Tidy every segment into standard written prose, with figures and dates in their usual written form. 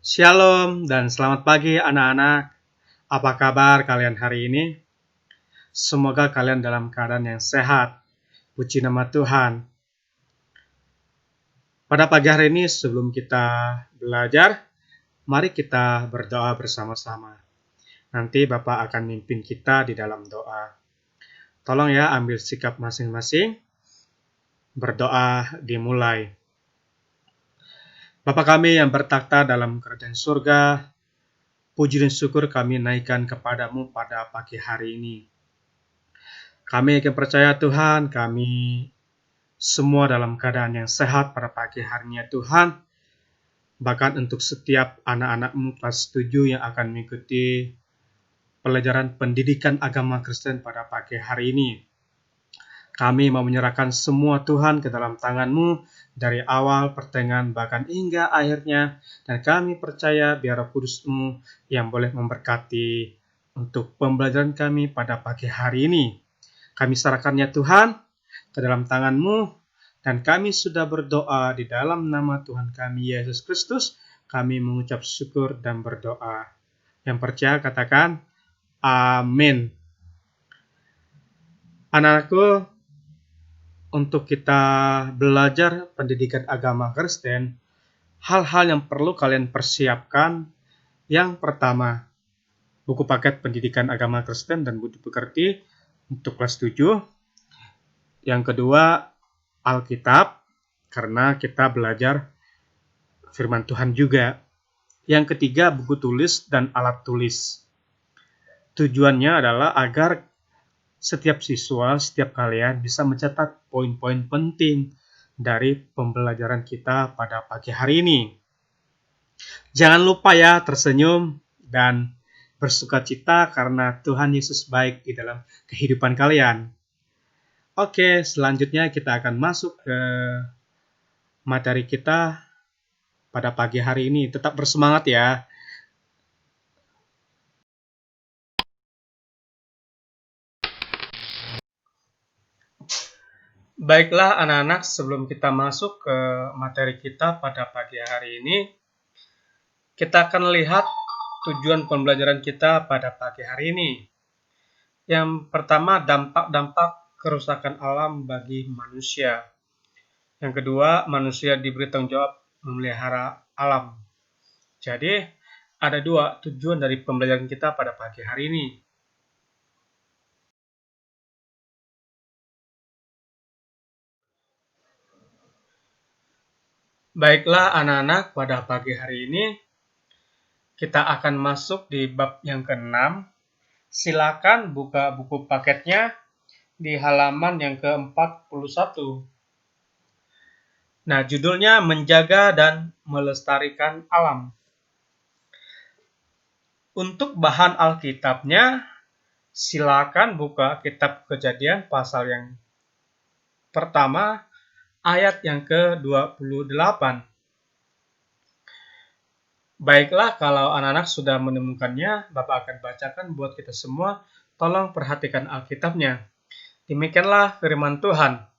Shalom dan selamat pagi anak-anak. Apa kabar kalian hari ini? Semoga kalian dalam keadaan yang sehat. Puji nama Tuhan. Pada pagi hari ini sebelum kita belajar, mari kita berdoa bersama-sama. Nanti Bapak akan mimpin kita di dalam doa. Tolong ya ambil sikap masing-masing. Berdoa dimulai. Bapa kami yang bertakhta dalam kerajaan surga, puji dan syukur kami naikkan kepadamu pada pagi hari ini. Kami akan percaya Tuhan, kami semua dalam keadaan yang sehat pada pagi harinya Tuhan. Bahkan untuk setiap anak-anakmu kelas 7 yang akan mengikuti pelajaran pendidikan agama Kristen pada pagi hari ini. Kami mau menyerahkan semua Tuhan ke dalam tangan-Mu dari awal, pertengahan, bahkan hingga akhirnya. Dan kami percaya biar Roh Kudus-Mu yang boleh memberkati untuk pembelajaran kami pada pagi hari ini. Kami serahkannya Tuhan ke dalam tangan-Mu, dan kami sudah berdoa di dalam nama Tuhan kami Yesus Kristus. Kami mengucap syukur dan berdoa. Yang percaya katakan amin. Anak-anakku, untuk kita belajar pendidikan agama Kristen, hal-hal yang perlu kalian persiapkan. Yang pertama, buku paket pendidikan agama Kristen dan budi pekerti untuk kelas 7. Yang kedua, Alkitab, karena kita belajar firman Tuhan juga. Yang ketiga, buku tulis dan alat tulis. Tujuannya adalah agar setiap siswa, setiap kalian bisa mencatat poin-poin penting dari pembelajaran kita pada pagi hari ini. Jangan lupa ya tersenyum dan bersukacita karena Tuhan Yesus baik di dalam kehidupan kalian. Oke, selanjutnya kita akan masuk ke materi kita pada pagi hari ini. Tetap bersemangat ya. Baiklah anak-anak, sebelum kita masuk ke materi kita pada pagi hari ini, kita akan lihat tujuan pembelajaran kita pada pagi hari ini. Yang pertama, dampak-dampak kerusakan alam bagi manusia. Yang kedua, manusia diberi tanggung jawab memelihara alam. Jadi, ada dua tujuan dari pembelajaran kita pada pagi hari ini. Baiklah anak-anak, pada pagi hari ini kita akan masuk di bab yang ke-6. Silakan buka buku paketnya di halaman yang ke-41. Nah, judulnya Menjaga dan Melestarikan Alam. Untuk bahan Alkitabnya, silakan buka kitab Kejadian pasal yang pertama, ayat yang ke-28. Baiklah, kalau anak-anak sudah menemukannya, Bapak akan bacakan buat kita semua. Tolong perhatikan Alkitabnya. Demikianlah firman Tuhan.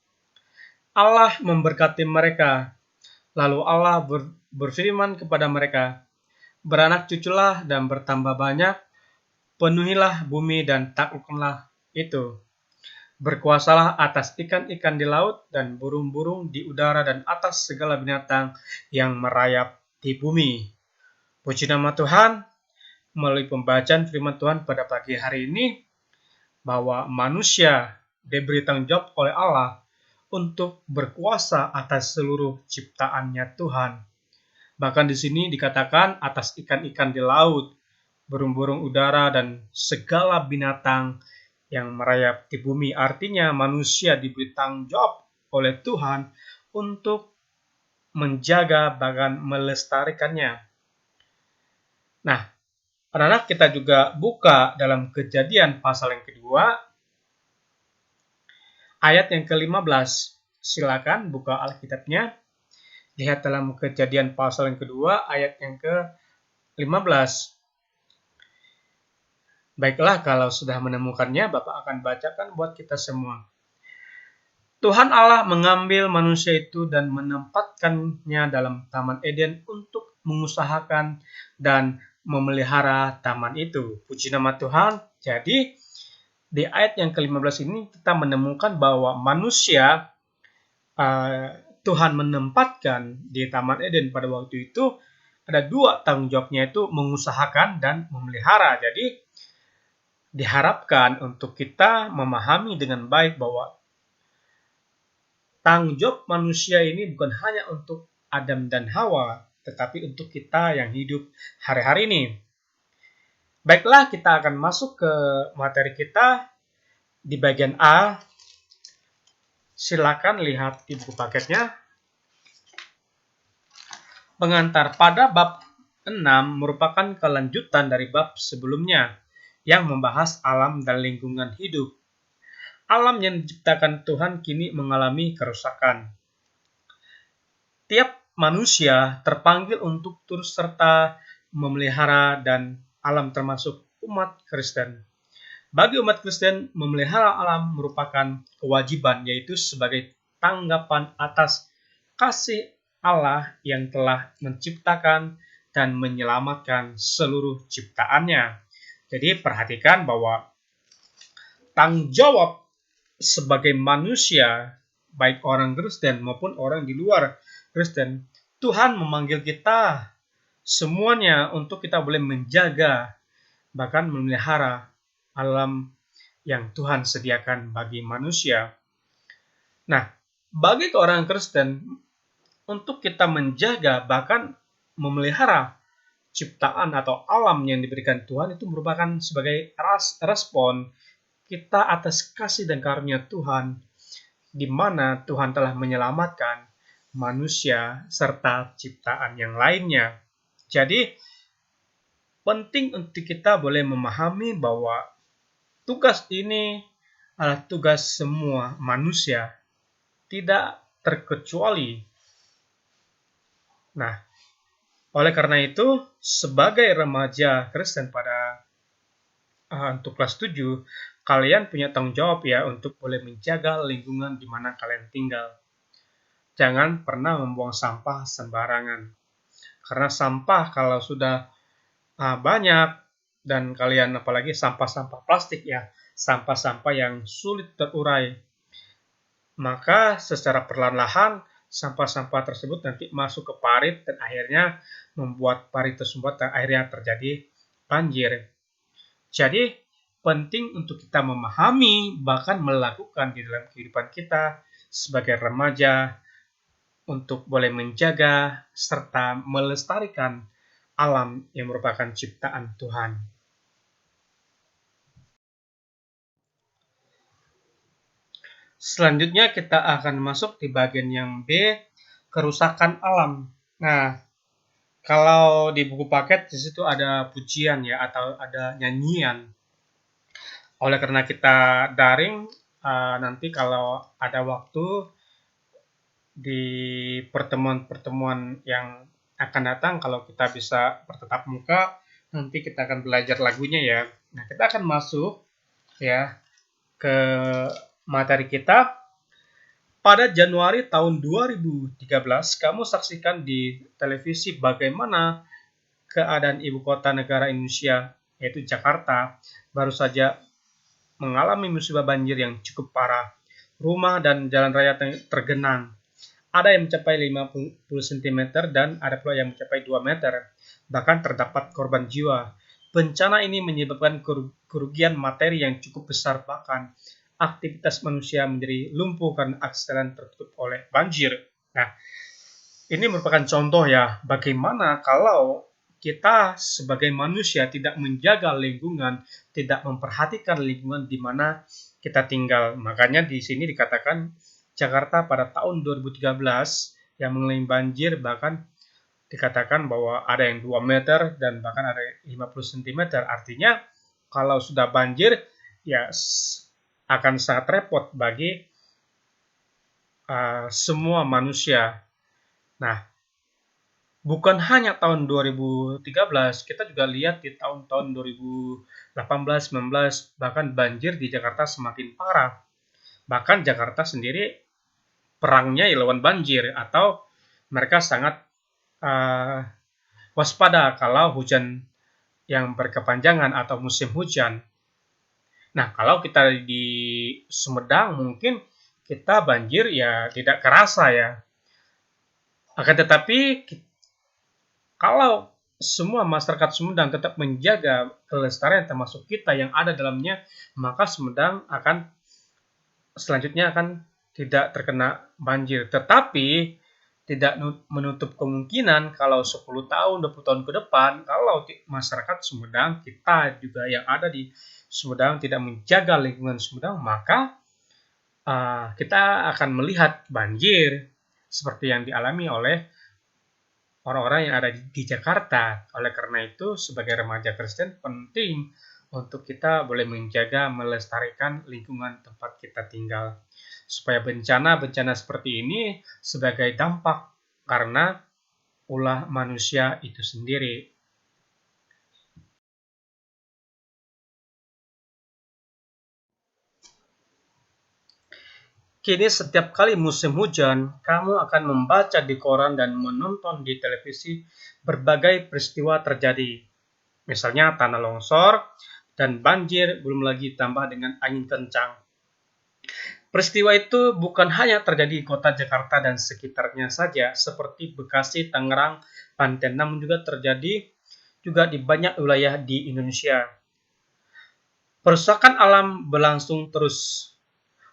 Allah memberkati mereka. Lalu Allah berfirman kepada mereka, beranak cuculah dan bertambah banyak, penuhilah bumi dan taklukkanlah itu. Berkuasalah atas ikan-ikan di laut dan burung-burung di udara dan atas segala binatang yang merayap di bumi. Puji nama Tuhan, melalui pembacaan firman Tuhan pada pagi hari ini, bahwa manusia diberi tanggung jawab oleh Allah untuk berkuasa atas seluruh ciptaannya Tuhan. Bahkan di sini dikatakan atas ikan-ikan di laut, burung-burung udara, dan segala binatang yang merayap di bumi. Artinya manusia diberi tanggung jawab oleh Tuhan untuk menjaga bahkan melestarikannya. Nah, anak-anak, kita juga buka dalam Kejadian pasal yang kedua, ayat yang ke-15. Silakan buka Alkitabnya. Lihat dalam Kejadian pasal yang kedua, ayat yang ke-15. Baiklah, kalau sudah menemukannya, Bapak akan bacakan buat kita semua. Tuhan Allah mengambil manusia itu dan menempatkannya dalam Taman Eden untuk mengusahakan, dan memelihara taman itu. Puji nama Tuhan. Jadi, di ayat yang ke-15 ini kita menemukan bahwa manusia Tuhan menempatkan di Taman Eden pada waktu itu ada dua tanggung jawabnya, itu mengusahakan dan memelihara. Jadi diharapkan untuk kita memahami dengan baik bahwa tanggung jawab manusia ini bukan hanya untuk Adam dan Hawa, tetapi untuk kita yang hidup hari-hari ini. Baiklah, kita akan masuk ke materi kita di bagian A. Silakan lihat di buku paketnya. Pengantar pada bab 6 merupakan kelanjutan dari bab sebelumnya yang membahas alam dan lingkungan hidup. Alam yang diciptakan Tuhan kini mengalami kerusakan. Tiap manusia terpanggil untuk turut serta memelihara dan alam, termasuk umat Kristen. Bagi umat Kristen, memelihara alam merupakan kewajiban, yaitu sebagai tanggapan atas kasih Allah yang telah menciptakan dan menyelamatkan seluruh ciptaannya. Jadi perhatikan bahwa tanggung jawab sebagai manusia, baik orang Kristen maupun orang di luar Kristen, Tuhan memanggil kita semuanya untuk kita boleh menjaga, bahkan memelihara alam yang Tuhan sediakan bagi manusia. Nah, bagi orang Kristen, untuk kita menjaga bahkan memelihara ciptaan atau alam yang diberikan Tuhan itu merupakan sebagai respon kita atas kasih dan karunia Tuhan, di mana Tuhan telah menyelamatkan manusia serta ciptaan yang lainnya. Jadi, penting untuk kita boleh memahami bahwa tugas ini adalah tugas semua manusia, tidak terkecuali. Nah, oleh karena itu, sebagai remaja Kristen pada untuk kelas 7, kalian punya tanggung jawab ya untuk boleh menjaga lingkungan di mana kalian tinggal. Jangan pernah membuang sampah sembarangan. Karena sampah kalau sudah banyak, dan kalian apalagi sampah-sampah plastik ya, sampah-sampah yang sulit terurai, maka secara perlahan-lahan sampah-sampah tersebut nanti masuk ke parit dan akhirnya membuat parit tersebut akhirnya terjadi banjir. Jadi penting untuk kita memahami bahkan melakukan di dalam kehidupan kita sebagai remaja untuk boleh menjaga serta melestarikan alam yang merupakan ciptaan Tuhan. Selanjutnya kita akan masuk di bagian yang B, kerusakan alam. Nah, kalau di buku paket di situ ada pujian ya atau ada nyanyian. Oleh karena kita daring, nanti kalau ada waktu di pertemuan-pertemuan yang akan datang, kalau kita bisa bertatap muka, nanti kita akan belajar lagunya ya. Nah, kita akan masuk ya ke materi kita. Pada Januari tahun 2013, kamu saksikan di televisi bagaimana keadaan ibu kota negara Indonesia, yaitu Jakarta, baru saja mengalami musibah banjir yang cukup parah. Rumah dan jalan raya tergenang. Ada yang mencapai 50 cm dan ada pula yang mencapai 2 meter. Bahkan terdapat korban jiwa. Bencana ini menyebabkan kerugian materi yang cukup besar, bahkan aktivitas manusia menjadi lumpuh karena akses jalan tertutup oleh banjir. Nah, ini merupakan contoh ya, bagaimana kalau kita sebagai manusia tidak menjaga lingkungan, tidak memperhatikan lingkungan di mana kita tinggal. Makanya di sini dikatakan Jakarta pada tahun 2013 yang mengalami banjir, bahkan dikatakan bahwa ada yang 2 meter dan bahkan ada 50 cm. Artinya kalau sudah banjir ya akan sangat repot bagi semua manusia. Nah, bukan hanya tahun 2013, kita juga lihat di tahun-tahun 2018, 19, bahkan banjir di Jakarta semakin parah. Bahkan Jakarta sendiri perangnya lawan banjir, atau mereka sangat waspada kalau hujan yang berkepanjangan atau musim hujan. Nah, kalau kita di Sumedang mungkin kita banjir ya tidak kerasa ya. Akan tetapi kalau semua masyarakat Sumedang tetap menjaga kelestarian termasuk kita yang ada dalamnya, maka Sumedang akan selanjutnya akan tidak terkena banjir. Tetapi tidak menutup kemungkinan kalau 10 tahun, 20 tahun ke depan, kalau masyarakat Sumedang, kita juga yang ada di Sumedang tidak menjaga lingkungan Sumedang, maka kita akan melihat banjir seperti yang dialami oleh orang-orang yang ada di Jakarta. Oleh karena itu, sebagai remaja Kristen, penting untuk kita boleh menjaga, melestarikan lingkungan tempat kita tinggal. Supaya bencana-bencana seperti ini sebagai dampak karena ulah manusia itu sendiri. Kini setiap kali musim hujan, kamu akan membaca di koran dan menonton di televisi berbagai peristiwa terjadi. Misalnya tanah longsor dan banjir, belum lagi tambah dengan angin kencang. Peristiwa itu bukan hanya terjadi di kota Jakarta dan sekitarnya saja, seperti Bekasi, Tangerang, Banten, namun juga terjadi juga di banyak wilayah di Indonesia. Perusakan alam berlangsung terus.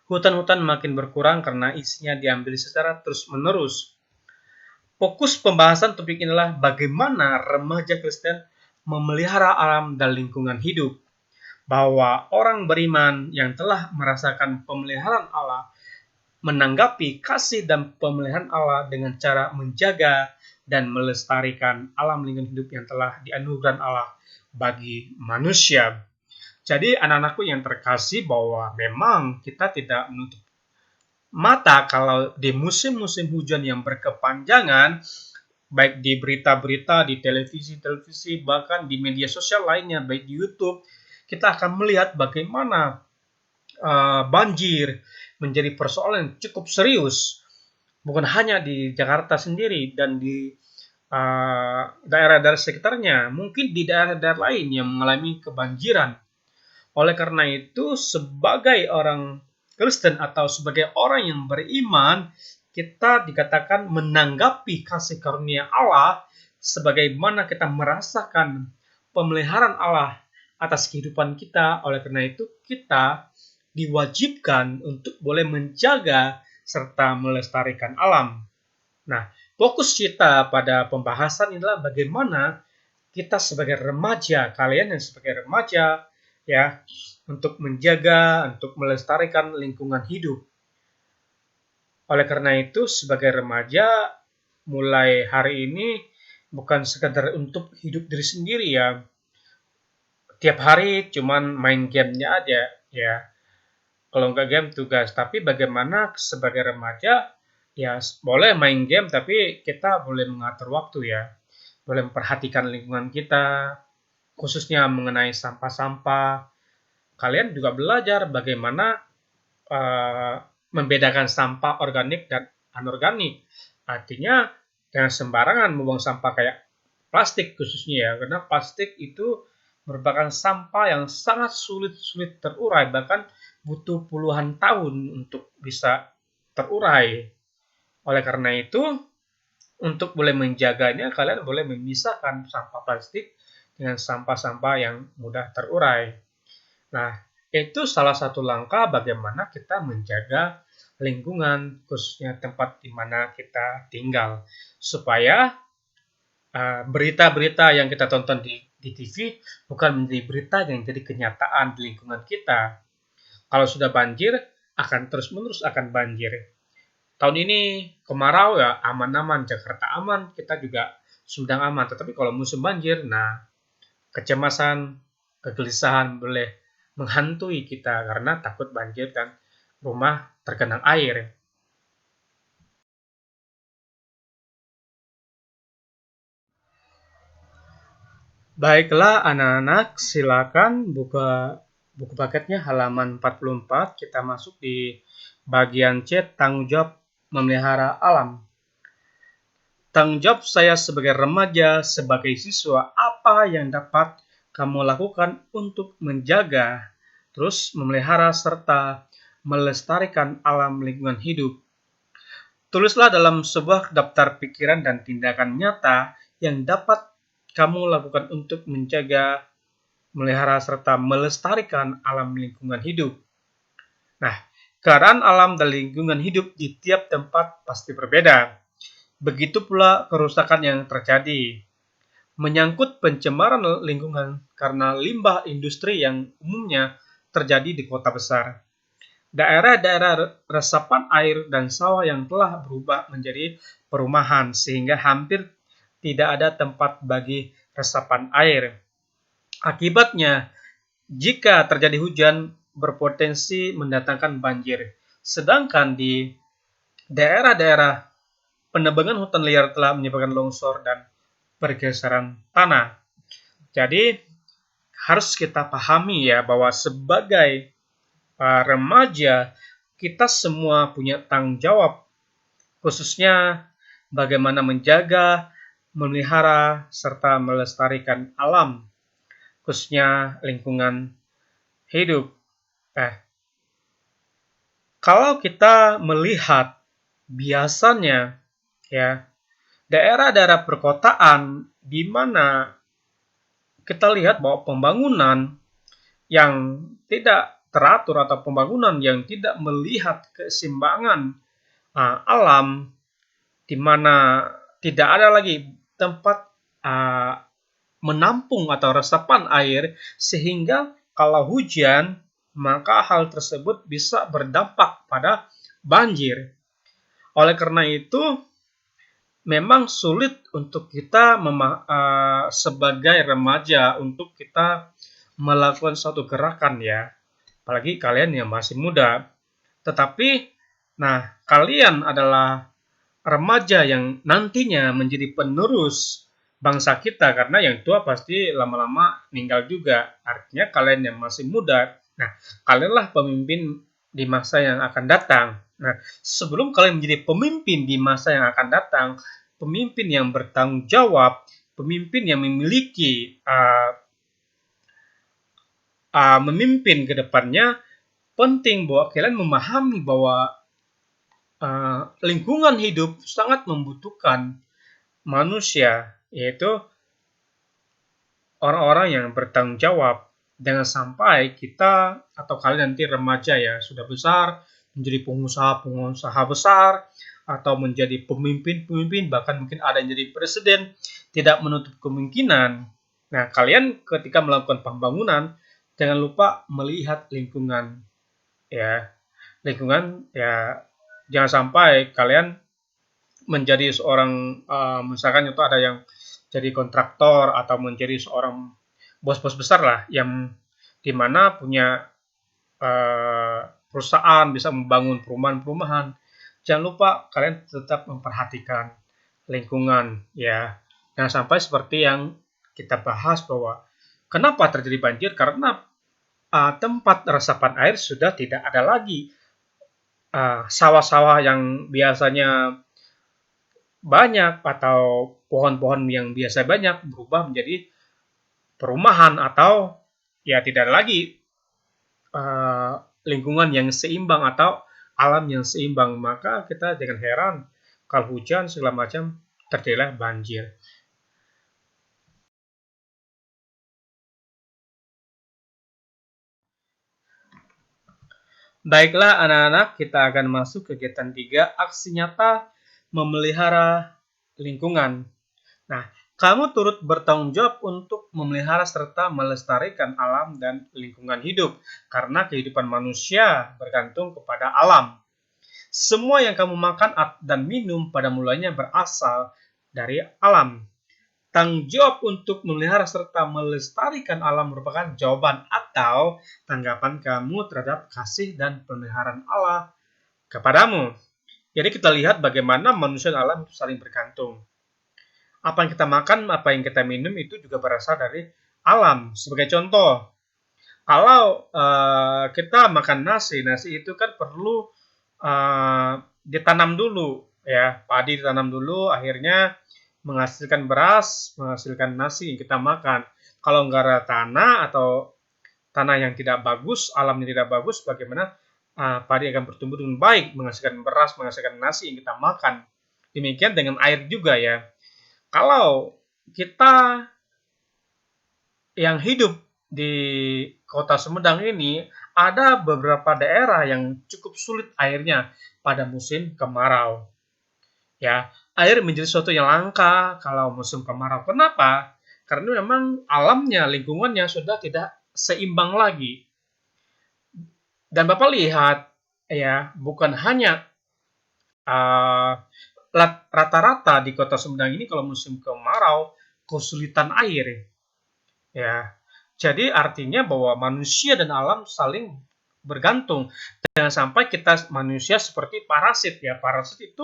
Hutan-hutan makin berkurang karena isinya diambil secara terus-menerus. Fokus pembahasan topik inilah bagaimana remaja Kristen memelihara alam dan lingkungan hidup. Bahwa orang beriman yang telah merasakan pemeliharaan Allah menanggapi kasih dan pemeliharaan Allah dengan cara menjaga dan melestarikan alam lingkungan hidup yang telah dianugerahkan Allah bagi manusia. Jadi anak-anakku yang terkasih, bahwa memang kita tidak menutup mata kalau di musim-musim hujan yang berkepanjangan, baik di berita-berita, di televisi, bahkan di media sosial lainnya, baik di YouTube, kita akan melihat bagaimana banjir menjadi persoalan yang cukup serius, bukan hanya di Jakarta sendiri dan di daerah-daerah sekitarnya, mungkin di daerah-daerah lain yang mengalami kebanjiran. Oleh karena itu, sebagai orang Kristen atau sebagai orang yang beriman, kita dikatakan menanggapi kasih karunia Allah sebagaimana kita merasakan pemeliharaan Allah atas kehidupan kita. Oleh karena itu, kita diwajibkan untuk boleh menjaga serta melestarikan alam. Nah, fokus kita pada pembahasan adalah bagaimana kita sebagai remaja, kalian yang sebagai remaja, ya, untuk menjaga, untuk melestarikan lingkungan hidup. Oleh karena itu, sebagai remaja, mulai hari ini bukan sekedar untuk hidup diri sendiri ya. Tiap hari cuman main gamenya aja, ya. Kalau nggak game tugas, tapi bagaimana sebagai remaja, ya boleh main game, tapi kita boleh mengatur waktu ya. Boleh memperhatikan lingkungan kita, khususnya mengenai sampah-sampah. Kalian juga belajar bagaimana membedakan sampah organik dan anorganik. Artinya jangan sembarangan membuang sampah kayak plastik khususnya ya, karena plastik itu merupakan sampah yang sangat sulit terurai, bahkan butuh puluhan tahun untuk bisa terurai. Oleh karena itu, untuk boleh menjaganya, kalian boleh memisahkan sampah plastik dengan sampah-sampah yang mudah terurai. Nah, itu salah satu langkah bagaimana kita menjaga lingkungan, khususnya tempat di mana kita tinggal, supaya berita-berita yang kita tonton di TV bukan menjadi berita yang jadi kenyataan di lingkungan kita. Kalau sudah banjir, akan terus-menerus akan banjir. Tahun ini kemarau ya aman-aman, Jakarta aman, kita juga Sumedang aman. Tetapi kalau musim banjir, nah kecemasan, kegelisahan boleh menghantui kita karena takut banjir dan rumah tergenang air. Baiklah anak-anak, silakan buka buku paketnya halaman 44, kita masuk di bagian C, tanggung jawab memelihara alam. Tanggung jawab saya sebagai remaja, sebagai siswa, apa yang dapat kamu lakukan untuk menjaga, terus memelihara, serta melestarikan alam lingkungan hidup? Tulislah dalam sebuah daftar pikiran dan tindakan nyata yang dapat kamu lakukan untuk menjaga, melihara, serta melestarikan alam lingkungan hidup. Nah, keadaan alam dan lingkungan hidup di tiap tempat pasti berbeda. Begitu pula kerusakan yang terjadi. Menyangkut pencemaran lingkungan karena limbah industri yang umumnya terjadi di kota besar. Daerah-daerah resapan air dan sawah yang telah berubah menjadi perumahan sehingga hampir tidak ada tempat bagi resapan air. Akibatnya, jika terjadi hujan, berpotensi mendatangkan banjir. Sedangkan di daerah-daerah penebangan hutan liar telah menyebabkan longsor dan pergeseran tanah. Jadi, harus kita pahami ya bahwa sebagai remaja, kita semua punya tanggung jawab, khususnya bagaimana menjaga, memelihara, serta melestarikan alam, khususnya lingkungan hidup. Kalau kita melihat biasanya ya daerah-daerah perkotaan di mana kita lihat bahwa pembangunan yang tidak teratur atau pembangunan yang tidak melihat keseimbangan alam, di mana tidak ada lagi tempat menampung atau resapan air, sehingga kalau hujan maka hal tersebut bisa berdampak pada banjir. Oleh karena itu, memang sulit untuk kita sebagai remaja untuk kita melakukan suatu gerakan ya. Apalagi kalian yang masih muda. Tetapi, kalian adalah remaja yang nantinya menjadi penerus bangsa kita, karena yang tua pasti lama-lama meninggal juga. Artinya kalian yang masih muda, kalianlah pemimpin di masa yang akan datang. Sebelum kalian menjadi pemimpin di masa yang akan datang, pemimpin yang bertanggung jawab, pemimpin yang memiliki memimpin ke depannya, penting bahwa kalian memahami bahwa lingkungan hidup sangat membutuhkan manusia, yaitu orang-orang yang bertanggung jawab. Jangan sampai kita atau kalian nanti remaja ya sudah besar menjadi pengusaha besar atau menjadi pemimpin, bahkan mungkin ada yang jadi presiden, tidak menutup kemungkinan. Kalian ketika melakukan pembangunan jangan lupa melihat lingkungan ya. Lingkungan ya, jangan sampai kalian menjadi seorang misalkan itu ada yang jadi kontraktor atau menjadi seorang bos-bos besar lah yang dimana punya perusahaan bisa membangun perumahan-perumahan. Jangan lupa kalian tetap memperhatikan lingkungan ya. Jangan sampai seperti yang kita bahas bahwa kenapa terjadi banjir, karena tempat resapan air sudah tidak ada lagi. Sawah-sawah yang biasanya banyak atau pohon-pohon yang biasa banyak berubah menjadi perumahan atau ya tidak ada lagi lingkungan yang seimbang atau alam yang seimbang. Maka kita jangan heran kalau hujan segala macam terjadilah banjir. Baiklah anak-anak, kita akan masuk kegiatan 3, aksi nyata memelihara lingkungan. Kamu turut bertanggung jawab untuk memelihara serta melestarikan alam dan lingkungan hidup, karena kehidupan manusia bergantung kepada alam. Semua yang kamu makan dan minum pada mulanya berasal dari alam. Tanggung jawab untuk memelihara serta melestarikan alam merupakan jawaban atau tanggapan kamu terhadap kasih dan pemeliharaan Allah kepadamu. Jadi kita lihat bagaimana manusia dan alam itu saling bergantung. Apa yang kita makan, apa yang kita minum itu juga berasal dari alam. Sebagai contoh, kalau kita makan nasi itu kan perlu ditanam dulu ya. Padi ditanam dulu, akhirnya menghasilkan beras, menghasilkan nasi yang kita makan. Kalau nggak ada tanah atau tanah yang tidak bagus, alamnya tidak bagus, bagaimana padi akan bertumbuh dengan baik, menghasilkan beras, menghasilkan nasi yang kita makan. Demikian dengan air juga ya. Kalau kita yang hidup di kota Sumedang ini, ada beberapa daerah yang cukup sulit airnya pada musim kemarau. Ya, air menjadi sesuatu yang langka kalau musim kemarau. Kenapa? Karena memang alamnya, lingkungannya sudah tidak seimbang lagi. Dan Bapak lihat, ya, bukan hanya uh, rata-rata di kota Sumedang ini kalau musim kemarau kesulitan air, ya. Jadi artinya bahwa manusia dan alam saling bergantung. Jangan sampai kita manusia seperti parasit ya. Parasit itu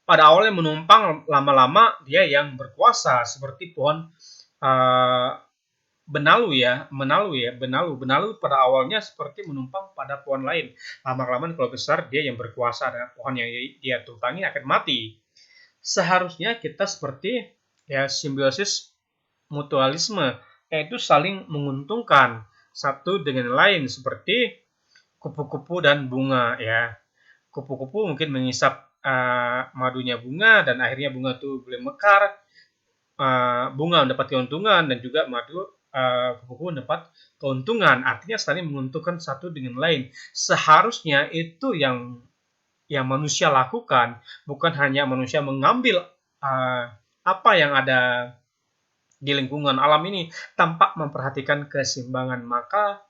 pada awalnya menumpang, lama-lama dia yang berkuasa seperti pohon benalu pada awalnya seperti menumpang pada pohon lain. Lama-kelamaan kalau besar dia yang berkuasa dan pohon yang dia tumpangi akan mati. Seharusnya kita seperti ya simbiosis mutualisme, yaitu saling menguntungkan satu dengan lain seperti kupu-kupu dan bunga ya. Kupu-kupu mungkin mengisap madunya bunga dan akhirnya bunga itu boleh mekar, bunga mendapat keuntungan dan juga madu kupu-kupu mendapat keuntungan. Artinya saling menguntungkan satu dengan lain. Seharusnya itu yang manusia lakukan, bukan hanya manusia mengambil apa yang ada di lingkungan alam ini tanpa memperhatikan keseimbangan. Maka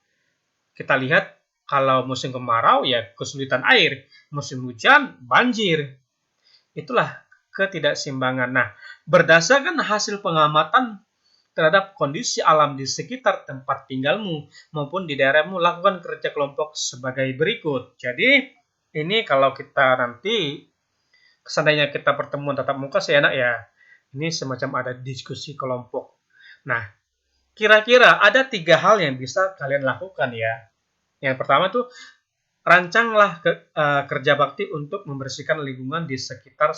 kita lihat kalau musim kemarau ya kesulitan air, musim hujan banjir. Itulah ketidakseimbangan. Nah, berdasarkan hasil pengamatan terhadap kondisi alam di sekitar tempat tinggalmu maupun di daerahmu, lakukan kerja kelompok sebagai berikut. Jadi, ini kalau kita nanti seandainya kita pertemuan tatap muka sih enak ya. Ini semacam ada diskusi kelompok. Nah, kira-kira ada 3 hal yang bisa kalian lakukan ya. Yang pertama tuh rancanglah kerja bakti untuk membersihkan lingkungan di sekitar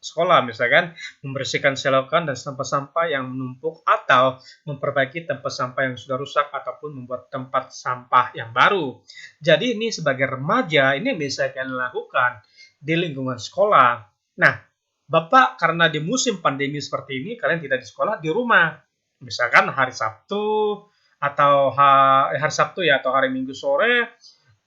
sekolah, misalkan membersihkan selokan dan sampah-sampah yang menumpuk atau memperbaiki tempat sampah yang sudah rusak ataupun membuat tempat sampah yang baru. Jadi ini sebagai remaja ini bisa kalian lakukan di lingkungan sekolah. Nah, Bapak karena di musim pandemi seperti ini kalian tidak di sekolah, di rumah. Misalkan hari Sabtu atau hari Sabtu ya atau hari Minggu sore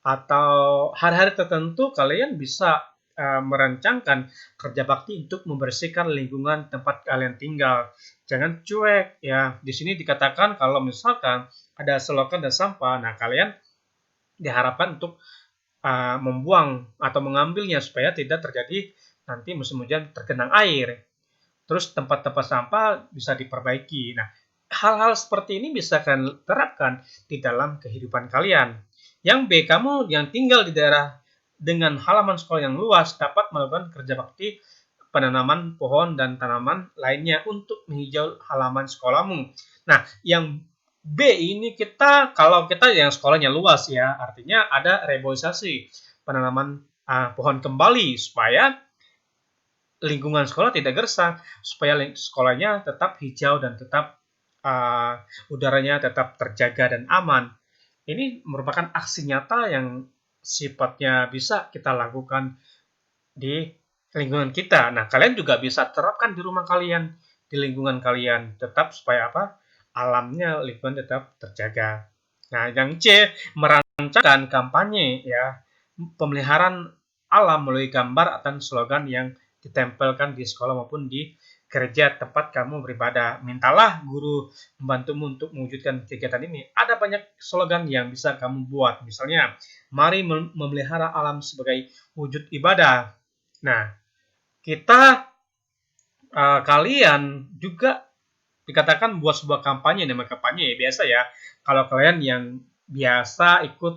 atau hari-hari tertentu kalian bisa merancangkan kerja bakti untuk membersihkan lingkungan tempat kalian tinggal. Jangan cuek ya. Di sini dikatakan kalau misalkan ada selokan dan sampah, nah kalian diharapkan untuk membuang atau mengambilnya supaya tidak terjadi nanti musim hujan tergenang air. Terus tempat-tempat sampah bisa diperbaiki. Nah, hal-hal seperti ini bisa kalian terapkan di dalam kehidupan kalian. Yang B, kamu yang tinggal di daerah dengan halaman sekolah yang luas dapat melakukan kerja bakti penanaman pohon dan tanaman lainnya untuk menghijau halaman sekolahmu. Nah, yang B ini kita kalau kita yang sekolahnya luas ya, artinya ada reboisasi, penanaman pohon kembali supaya lingkungan sekolah tidak gersang, supaya sekolahnya tetap hijau dan tetap udaranya tetap terjaga dan aman. Ini merupakan aksi nyata yang sifatnya bisa kita lakukan di lingkungan kita. Nah, kalian juga bisa terapkan di rumah kalian, di lingkungan kalian, tetap supaya apa? Alamnya, lingkungan tetap terjaga. Nah, yang C, merancangkan kampanye ya, pemeliharaan alam melalui gambar atau slogan yang ditempelkan di sekolah maupun di gereja tempat kamu beribadah. Mintalah guru membantumu untuk mewujudkan kegiatan ini. Ada banyak slogan yang bisa kamu buat. Misalnya, mari memelihara alam sebagai wujud ibadah. Nah, kita kalian juga dikatakan buat sebuah kampanye, nama kampanye ya biasa ya. Kalau kalian yang biasa ikut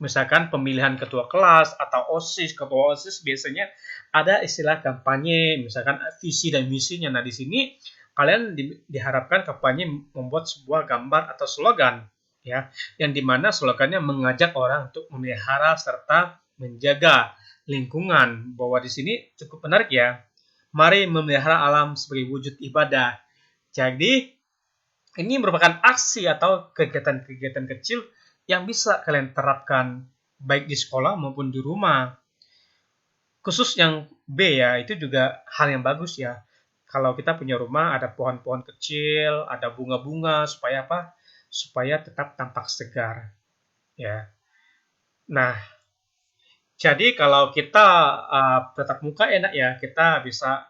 misalkan pemilihan ketua kelas atau OSIS, ketua OSIS biasanya ada istilah kampanye, misalkan visi dan misinya. Nah, di sini kalian diharapkan kampanye membuat sebuah gambar atau slogan ya, yang dimana slogannya mengajak orang untuk memelihara serta menjaga lingkungan. Bahwa di sini cukup menarik ya. Mari memelihara alam sebagai wujud ibadah. Jadi, ini merupakan aksi atau kegiatan-kegiatan kecil yang bisa kalian terapkan baik di sekolah maupun di rumah. Khusus yang B ya, itu juga hal yang bagus ya. Kalau kita punya rumah ada pohon-pohon kecil, ada bunga-bunga supaya apa? Supaya tetap tampak segar ya. Nah, jadi kalau kita tetap muka enak ya, kita bisa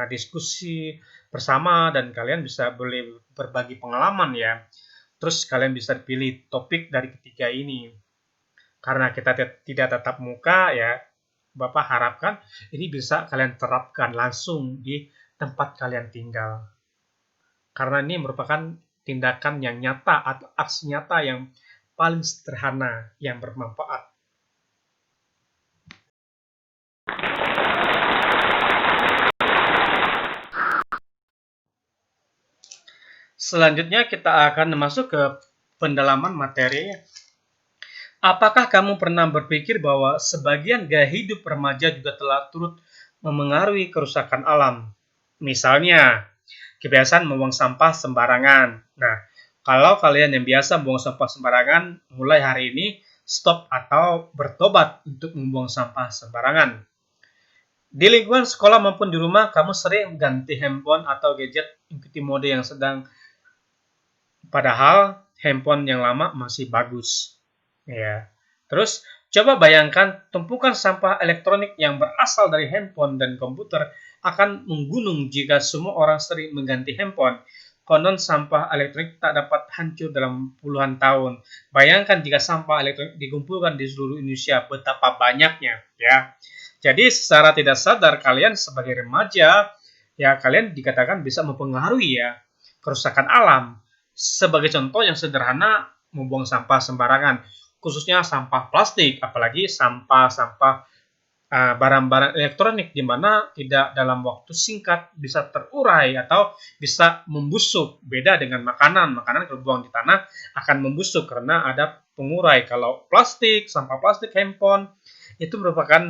diskusi bersama dan kalian bisa boleh berbagi pengalaman ya. Terus kalian bisa pilih topik dari ketiga ini. Karena kita tidak tatap muka ya, Bapak harapkan ini bisa kalian terapkan langsung di tempat kalian tinggal. Karena ini merupakan tindakan yang nyata atau aksi nyata yang paling sederhana yang bermanfaat. Selanjutnya kita akan masuk ke pendalaman materi. Apakah kamu pernah berpikir bahwa sebagian gaya hidup remaja juga telah turut memengaruhi kerusakan alam? Misalnya, kebiasaan membuang sampah sembarangan. Nah, kalau kalian yang biasa membuang sampah sembarangan, mulai hari ini stop atau bertobat untuk membuang sampah sembarangan. Di lingkungan sekolah maupun di rumah, kamu sering ganti handphone atau gadget ikuti mode yang sedang, padahal handphone yang lama masih bagus. Ya. Terus coba bayangkan tumpukan sampah elektronik yang berasal dari handphone dan komputer akan menggunung jika semua orang sering mengganti handphone. Konon sampah elektronik tak dapat hancur dalam puluhan tahun. Bayangkan jika sampah elektronik dikumpulkan di seluruh Indonesia, betapa banyaknya, ya. Jadi secara tidak sadar kalian sebagai remaja, ya kalian dikatakan bisa mempengaruhi ya kerusakan alam. Sebagai contoh yang sederhana, membuang sampah sembarangan, khususnya sampah plastik, apalagi sampah-sampah barang-barang elektronik di mana tidak dalam waktu singkat bisa terurai atau bisa membusuk. Beda dengan makanan kalau buang di tanah akan membusuk karena ada pengurai. Kalau plastik, sampah plastik, handphone itu merupakan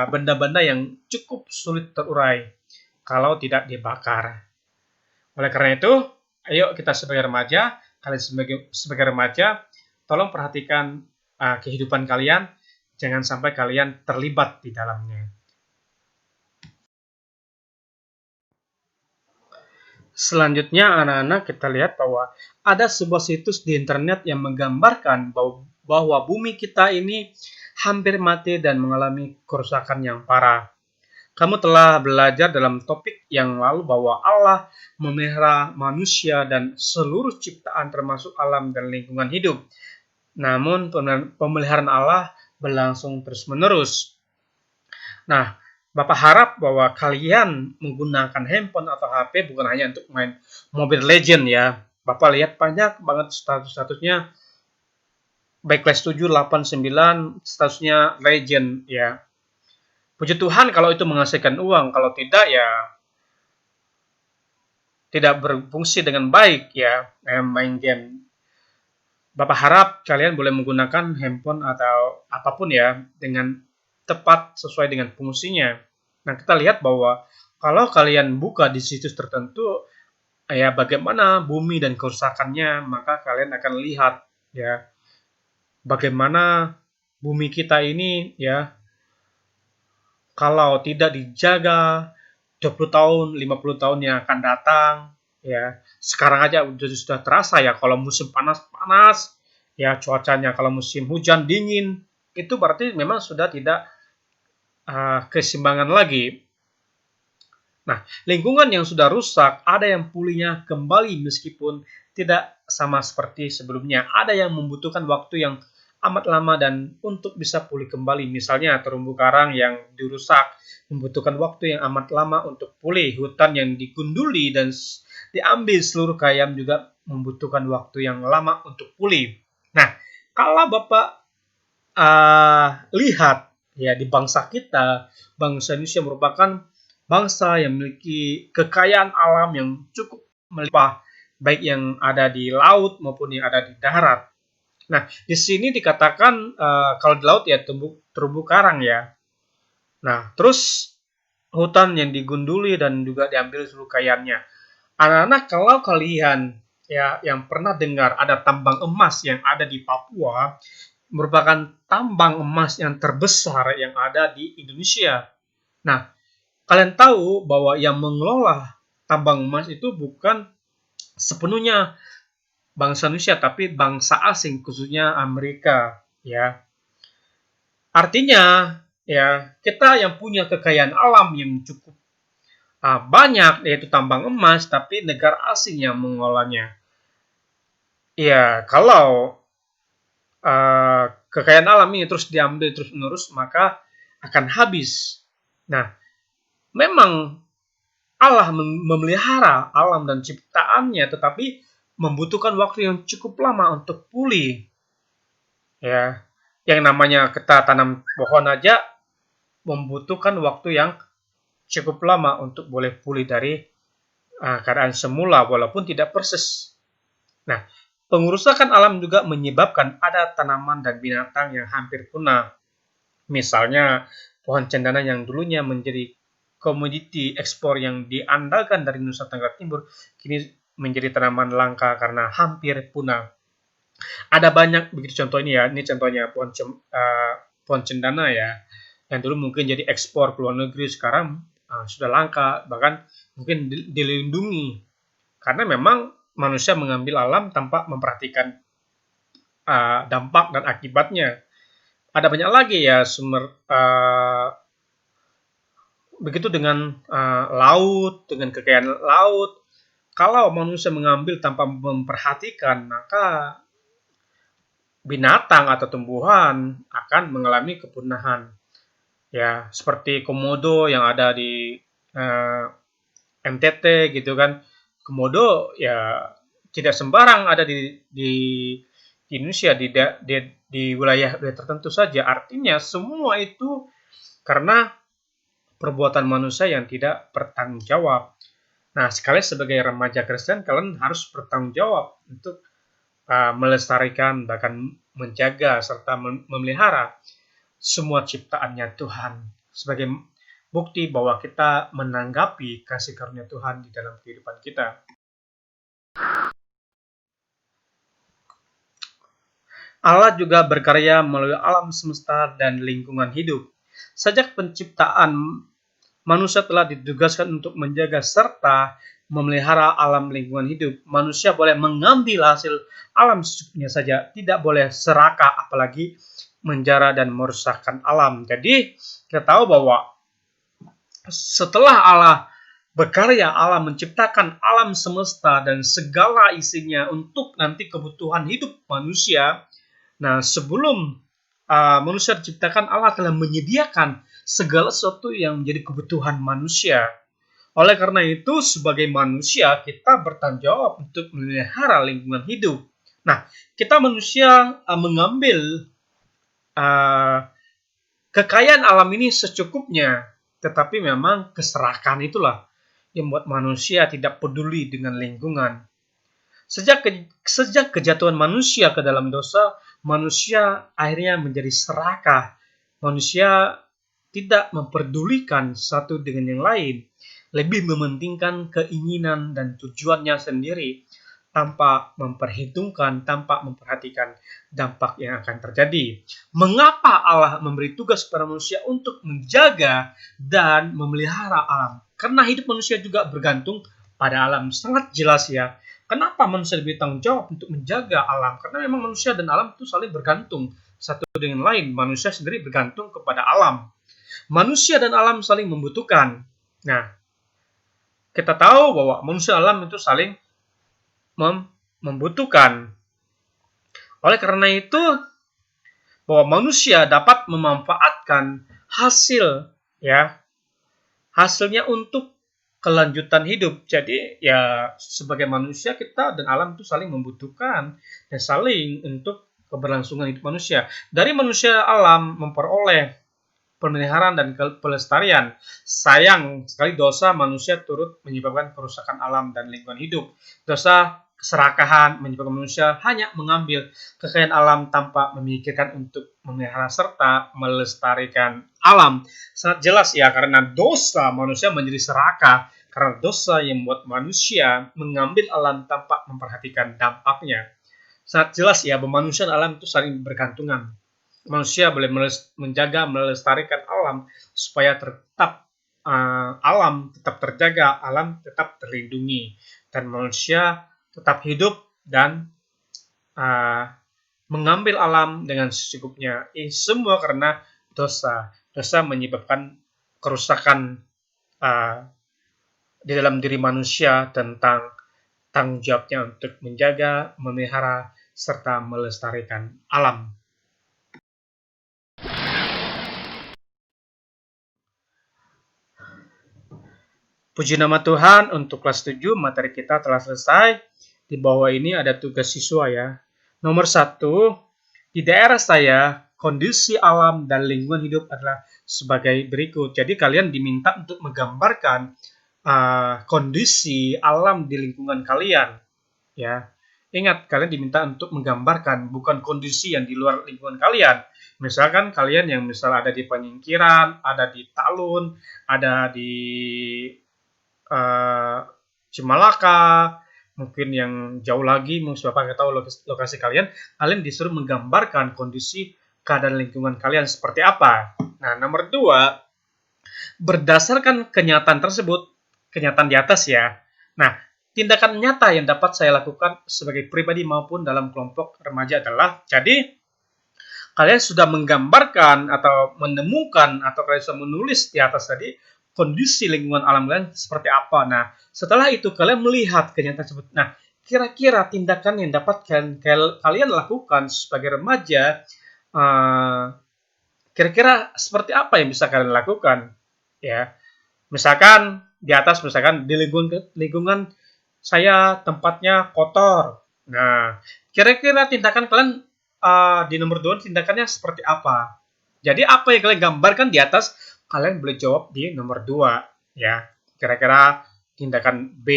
benda-benda yang cukup sulit terurai kalau tidak dibakar. Oleh karena itu, ayo kita sebagai remaja, kalian sebagai remaja, tolong perhatikan kehidupan kalian, jangan sampai kalian terlibat di dalamnya. Selanjutnya, anak-anak, kita lihat bahwa ada sebuah situs di internet yang menggambarkan bahwa bumi kita ini hampir mati dan mengalami kerusakan yang parah. Kamu telah belajar dalam topik yang lalu bahwa Allah memelihara manusia dan seluruh ciptaan termasuk alam dan lingkungan hidup. Namun pemeliharaan Allah berlangsung terus-menerus. Nah, Bapak harap bahwa kalian menggunakan handphone atau HP bukan hanya untuk main Mobile Legend ya. Bapak lihat banyak banget status-statusnya baik kelas 7, 8, 9 statusnya Legend ya. Puji Tuhan kalau itu menghasilkan uang, kalau tidak ya tidak berfungsi dengan baik ya main game. Bapak harap kalian boleh menggunakan handphone atau apapun ya dengan tepat sesuai dengan fungsinya. Nah, kita lihat bahwa kalau kalian buka di situs tertentu ya bagaimana bumi dan kerusakannya, maka kalian akan lihat ya bagaimana bumi kita ini ya kalau tidak dijaga 20 tahun, 50 tahun yang akan datang, ya. Sekarang aja sudah terasa ya kalau musim panas, ya cuacanya kalau musim hujan dingin, itu berarti memang sudah tidak keseimbangan lagi. Nah, lingkungan yang sudah rusak, ada yang pulihnya kembali meskipun tidak sama seperti sebelumnya. Ada yang membutuhkan waktu yang amat lama dan untuk bisa pulih kembali. Misalnya terumbu karang yang dirusak membutuhkan waktu yang amat lama untuk pulih. Hutan yang digunduli dan diambil seluruh kayam juga membutuhkan waktu yang lama untuk pulih. Nah, kalau Bapak lihat ya di bangsa kita, bangsa Indonesia merupakan bangsa yang memiliki kekayaan alam yang cukup melimpah, baik yang ada di laut maupun yang ada di darat. Nah, di sini dikatakan kalau di laut ya terumbu karang ya. Nah, terus hutan yang digunduli dan juga diambil seluruh kekayaannya. Anak-anak, kalau kalian ya yang pernah dengar ada tambang emas yang ada di Papua, merupakan tambang emas yang terbesar yang ada di Indonesia. Nah, kalian tahu bahwa yang mengelola tambang emas itu bukan sepenuhnya bangsa Indonesia, tapi bangsa asing, khususnya Amerika, ya. Artinya, ya, kita yang punya kekayaan alam yang cukup banyak, yaitu tambang emas, tapi negara asing yang mengelolanya. Ya, kalau kekayaan alam ini terus diambil terus-menerus, maka akan habis. Nah, memang Allah memelihara alam dan ciptaannya, tetapi membutuhkan waktu yang cukup lama untuk pulih. Ya, yang namanya kita tanam pohon aja membutuhkan waktu yang cukup lama untuk boleh pulih dari keadaan semula, walaupun tidak persis. Nah, pengurusakan alam juga menyebabkan ada tanaman dan binatang yang hampir punah. Misalnya, pohon cendana yang dulunya menjadi komoditi ekspor yang diandalkan dari Nusa Tenggara Timur, kini menjadi tanaman langka karena hampir punah. Ada banyak begitu contoh ini ya. Ini contohnya pohon cendana ya, yang dulu mungkin jadi ekspor ke luar negeri, sekarang sudah langka, bahkan mungkin dilindungi karena memang manusia mengambil alam tanpa memperhatikan dampak dan akibatnya. Ada banyak lagi ya sumber begitu dengan laut, dengan kekayaan laut. Kalau manusia mengambil tanpa memperhatikan, maka binatang atau tumbuhan akan mengalami kepunahan. Ya, seperti komodo yang ada di NTT gitu kan. Komodo ya tidak sembarang ada di Indonesia, di wilayah tertentu saja. Artinya semua itu karena perbuatan manusia yang tidak bertanggung jawab. Nah, sekali sebagai remaja Kristen, kalian harus bertanggung jawab untuk melestarikan, bahkan menjaga, serta memelihara semua ciptaannya Tuhan. Sebagai bukti bahwa kita menanggapi kasih karunia Tuhan di dalam kehidupan kita. Allah juga berkarya melalui alam semesta dan lingkungan hidup. Sejak penciptaan, manusia telah ditugaskan untuk menjaga serta memelihara alam lingkungan hidup. Manusia boleh mengambil hasil alam secukupnya saja, tidak boleh serakah apalagi menjara dan merusakkan alam. Jadi kita tahu bahwa setelah Allah berkarya, Allah menciptakan alam semesta dan segala isinya untuk nanti kebutuhan hidup manusia. Nah, sebelum manusia diciptakan, Allah telah menyediakan segala sesuatu yang menjadi kebutuhan manusia. Oleh karena itu, sebagai manusia, kita bertanggung jawab untuk memelihara lingkungan hidup. Nah, kita manusia mengambil kekayaan alam ini secukupnya, tetapi memang keserakahan itulah yang membuat manusia tidak peduli dengan lingkungan. Sejak kejatuhan manusia ke dalam dosa, manusia akhirnya menjadi serakah. Manusia tidak memperdulikan satu dengan yang lain, lebih mementingkan keinginan dan tujuannya sendiri tanpa memperhitungkan, tanpa memperhatikan dampak yang akan terjadi. Mengapa Allah memberi tugas kepada manusia untuk menjaga dan memelihara alam? Karena hidup manusia juga bergantung pada alam. Sangat jelas ya. Kenapa manusia diberi tanggung jawab untuk menjaga alam? Karena memang manusia dan alam itu saling bergantung satu dengan lain. Manusia sendiri bergantung kepada alam. Manusia dan alam saling membutuhkan. Nah, kita tahu bahwa manusia dan alam itu saling membutuhkan. Oleh karena itu, bahwa manusia dapat memanfaatkan hasilnya untuk kelanjutan hidup. Jadi ya sebagai manusia kita dan alam itu saling membutuhkan dan saling untuk keberlangsungan hidup manusia. Dari manusia alam memperoleh pemeliharaan dan pelestarian. Sayang sekali dosa manusia turut menyebabkan kerusakan alam dan lingkungan hidup. Dosa keserakahan menyebabkan manusia hanya mengambil kekayaan alam tanpa memikirkan untuk memelihara serta melestarikan alam. Sangat jelas ya, karena dosa manusia menjadi serakah, karena dosa yang membuat manusia mengambil alam tanpa memperhatikan dampaknya. Sangat jelas ya, bahwa manusia dan alam itu saling bergantungan. Manusia boleh menjaga, melestarikan alam supaya tetap alam tetap terjaga, alam tetap terlindungi, dan manusia tetap hidup dan mengambil alam dengan secukupnya. Ini semua karena dosa. Dosa menyebabkan kerusakan di dalam diri manusia tentang tanggung jawabnya untuk menjaga, memelihara, serta melestarikan alam. Puji nama Tuhan, untuk kelas 7 materi kita telah selesai. Di bawah ini ada tugas siswa ya. Nomor 1, di daerah saya, kondisi alam dan lingkungan hidup adalah sebagai berikut. Jadi kalian diminta untuk menggambarkan kondisi alam di lingkungan kalian. Ya, ingat, kalian diminta untuk menggambarkan, bukan kondisi yang di luar lingkungan kalian. Misalkan kalian yang ada di penyingkiran, ada di Talun, ada di Cimalaka, mungkin yang jauh lagi, mungkin Bapak nggak tahu lokasi kalian disuruh menggambarkan kondisi keadaan lingkungan kalian seperti apa. Nah, nomor 2, berdasarkan kenyataan tersebut, kenyataan di atas ya. Nah, tindakan nyata yang dapat saya lakukan sebagai pribadi maupun dalam kelompok remaja adalah, jadi kalian sudah menggambarkan atau menemukan atau kalian sudah menulis di atas tadi kondisi lingkungan alam kalian seperti apa. Nah, setelah itu kalian melihat kenyataan tersebut. Nah, kira-kira tindakan yang dapat kalian lakukan sebagai remaja, kira-kira seperti apa yang bisa kalian lakukan? Ya, misalkan di atas, misalkan di lingkungan saya tempatnya kotor. Nah, kira-kira tindakan kalian di nomor 2 tindakannya seperti apa? Jadi apa yang kalian gambarkan di atas, kalian boleh jawab di nomor 2 ya. Kira-kira tindakan B,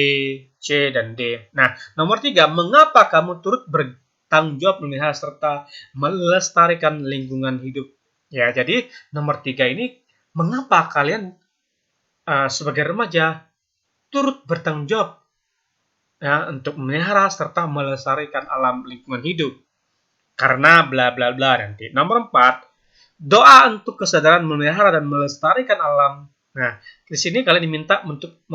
C, dan D. Nah, nomor 3, mengapa kamu turut bertanggung jawab memelihara serta melestarikan lingkungan hidup? Ya, jadi nomor 3 ini, mengapa kalian sebagai remaja turut bertanggung jawab ya, untuk memelihara serta melestarikan alam lingkungan hidup. Karena bla bla bla nanti. Nomor 4, doa untuk kesadaran memelihara dan melestarikan alam. Nah, di sini kalian diminta untuk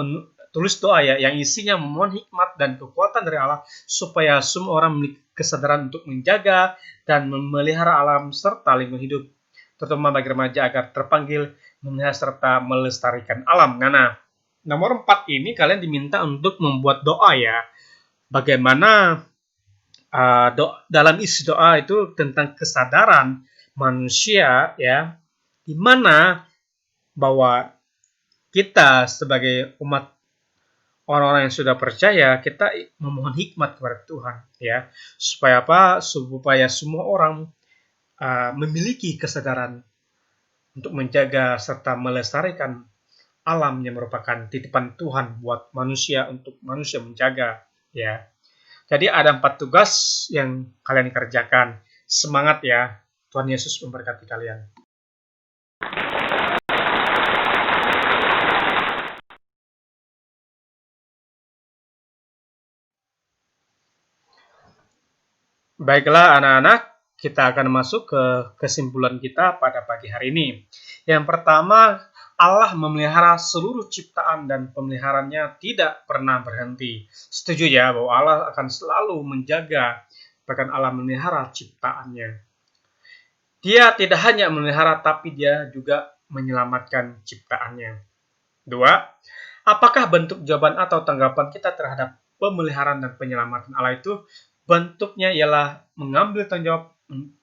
tulis doa ya, yang isinya memohon hikmat dan kekuatan dari Allah supaya semua orang memiliki kesadaran untuk menjaga dan memelihara alam serta lingkungan hidup, terutama bagi remaja agar terpanggil memelihara serta melestarikan alam. Nah, nomor 4 ini kalian diminta untuk membuat doa ya. Bagaimana dalam isi doa itu tentang kesadaran manusia ya, di mana bahwa kita sebagai umat orang-orang yang sudah percaya, kita memohon hikmat kepada Tuhan ya, supaya apa? Supaya semua orang memiliki kesadaran untuk menjaga serta melestarikan alam yang merupakan titipan Tuhan buat manusia, untuk manusia menjaga ya. Jadi ada 4 tugas yang kalian kerjakan. Semangat ya. Tuhan Yesus memberkati kalian. Baiklah anak-anak, kita akan masuk ke kesimpulan kita pada pagi hari ini. Yang pertama, Allah memelihara seluruh ciptaan dan pemeliharaannya tidak pernah berhenti. Setuju ya bahwa Allah akan selalu menjaga, bahkan Allah memelihara ciptaannya. Dia tidak hanya memelihara, tapi dia juga menyelamatkan ciptaannya. 2, apakah bentuk jawaban atau tanggapan kita terhadap pemeliharaan dan penyelamatan Allah itu? Bentuknya ialah mengambil tanggung jawab,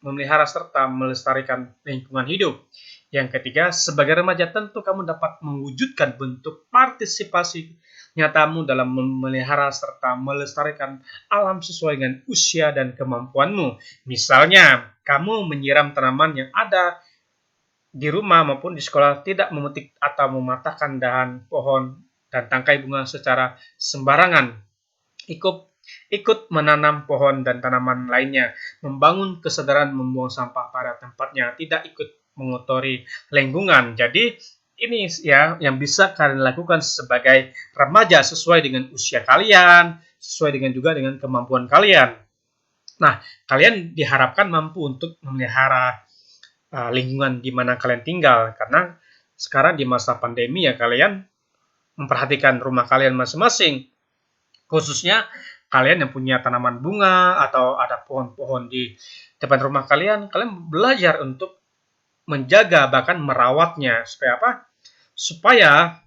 memelihara serta melestarikan lingkungan hidup. Yang ketiga, sebagai remaja tentu kamu dapat mewujudkan bentuk partisipasi nyatamu dalam memelihara serta melestarikan alam sesuai dengan usia dan kemampuanmu. Misalnya, kamu menyiram tanaman yang ada di rumah maupun di sekolah, tidak memetik atau mematahkan dahan pohon dan tangkai bunga secara sembarangan. ikut menanam pohon dan tanaman lainnya, membangun kesadaran membuang sampah pada tempatnya, tidak ikut mengotori lingkungan. Jadi ini ya yang bisa kalian lakukan sebagai remaja sesuai dengan usia kalian, sesuai dengan juga dengan kemampuan kalian. Nah, kalian diharapkan mampu untuk memelihara lingkungan di mana kalian tinggal, karena sekarang di masa pandemi ya kalian memperhatikan rumah kalian masing-masing, khususnya kalian yang punya tanaman bunga atau ada pohon-pohon di depan rumah kalian, kalian belajar untuk menjaga bahkan merawatnya supaya apa? Supaya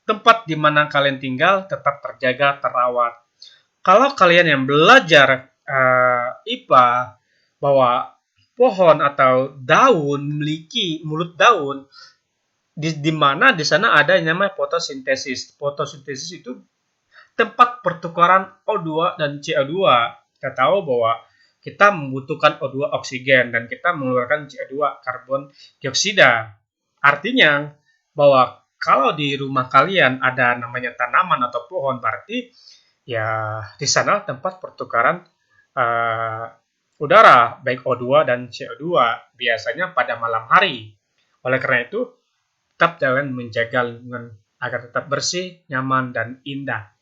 tempat di mana kalian tinggal tetap terjaga, terawat. Kalau kalian yang belajar IPA bahwa pohon atau daun memiliki mulut daun, di mana di sana ada yang namanya fotosintesis. Fotosintesis itu tempat pertukaran O2 dan CO2. Kita tahu bahwa kita membutuhkan O2 oksigen dan kita mengeluarkan CO2 karbon dioksida. Artinya bahwa kalau di rumah kalian ada namanya tanaman atau pohon, berarti ya di sana tempat pertukaran udara baik O2 dan CO2 biasanya pada malam hari. Oleh karena itu, tetap jalan menjaga lingkungan agar tetap bersih, nyaman, dan indah.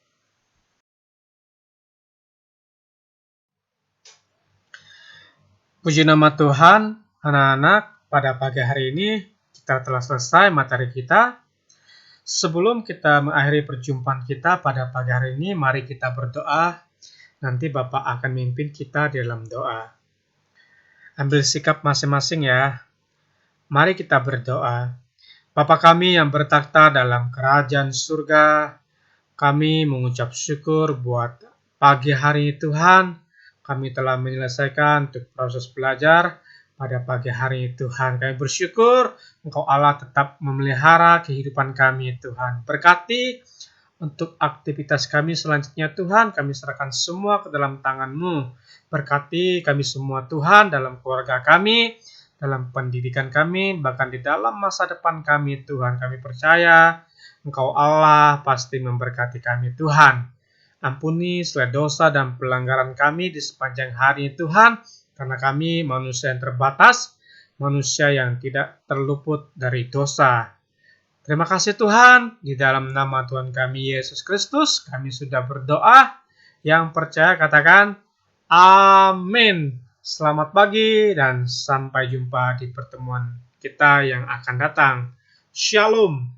Puji nama Tuhan, anak-anak, pada pagi hari ini kita telah selesai materi kita. Sebelum kita mengakhiri perjumpaan kita pada pagi hari ini, mari kita berdoa. Nanti Bapak akan memimpin kita di dalam doa. Ambil sikap masing-masing ya. Mari kita berdoa. Bapa kami yang bertakhta dalam kerajaan surga, kami mengucap syukur buat pagi hari Tuhan. Kami telah menyelesaikan untuk proses belajar pada pagi hari Tuhan. Kami bersyukur Engkau Allah tetap memelihara kehidupan kami Tuhan. Berkati untuk aktivitas kami selanjutnya Tuhan. Kami serahkan semua ke dalam tangan-Mu. Berkati kami semua Tuhan dalam keluarga kami, dalam pendidikan kami, bahkan di dalam masa depan kami Tuhan. Kami percaya Engkau Allah pasti memberkati kami Tuhan. Ampuni segala dosa dan pelanggaran kami di sepanjang hari Tuhan, karena kami manusia yang terbatas, manusia yang tidak terluput dari dosa. Terima kasih Tuhan, di dalam nama Tuhan kami Yesus Kristus, kami sudah berdoa. Yang percaya katakan, amin. Selamat pagi dan sampai jumpa di pertemuan kita yang akan datang. Shalom.